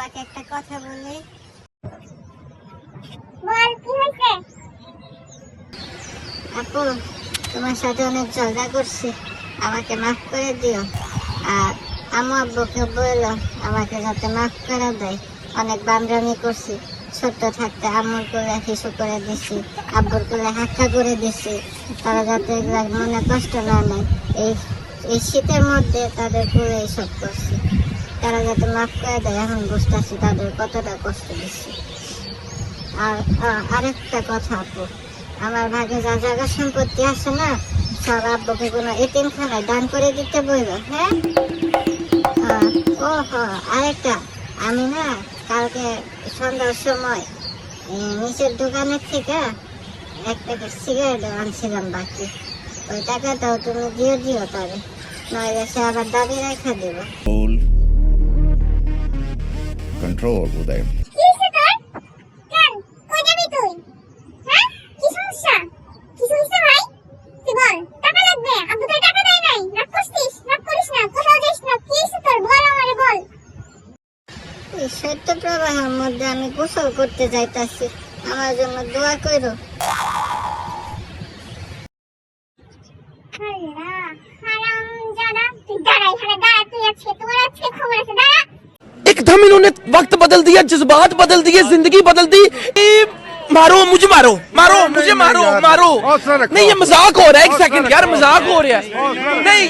তোমাকে একটা কথা বলি। বল কি হয়েছে? আপু, তোমার সাথে অনেক ঝগড়া করছি, আমাকে মাফ করে দিও। আর আম্মু আব্বুকে বললো আমাকে যাতে মাফ করে দেয়। অনেক বান্দরামি করছি, ছোট্ট থাকতে আম্মুর কোলে হিসু করে দিছি, আব্বুর কোলে হাক্কা করে দিছি। তারা যাতে এগুলা মনে কষ্ট না নেয়, এই শীতের মধ্যে তাদের কোলে এইসব করছি। তারা যাতে মাফ করে দেয়, এখন বুঝতেছি তাদের কতটা কষ্ট দিচ্ছি। আর আরেকটা কথা আপু, আমার ভাগে যা জায়গা সম্পত্তি আছে না, সব আব্বুকে কোনো এতিমখানায় দান করে দিতে বললো। হ্যাঁ, ও আরেকটা, আমি না কালকে সন্ধ্যার সময় নিচের দোকানের থেকে এক প্যাকেট সিগারেট আনছিলাম বাকি, ওই টাকাটাও তুমি দিও তারে, নইলে সে আবার দাবি রেখা দেবো। Control উদয়। কি হয়েছে তোর? কেন কই যাবি তুই? হ্যাঁ, কি সমস্যা? কিছু হয়েছে ভাই? তুই বল, টাকা লাগবে? আব্বু তোর টাকা দেয় নাই? রাগ করছিস? রাগ করিস না, কোথাও যাস না। কি হয়েছে তোর? বল আমারে বল। এই শৈত্য প্রবাহের মধ্যে আমি গোসল করতে যাইতাছি, আমার জন্য দোয়া করো। আল্লাহ, হারামজাদা, তুই দাঁড়া এখানে, দাঁড়া তুই, আজকে তোমার আজকে খবর আছে, দাঁড়া। एकदम इन्होंने वक्त बदल दिया, जज्बात बदल दिए, जिंदगी बदल दी। मारो मुझे, मारो मारो मुझे, मारो मारो। नहीं, ये मजाक हो रहा है, एक सेकंड यार, मजाक हो रहा है। नहीं।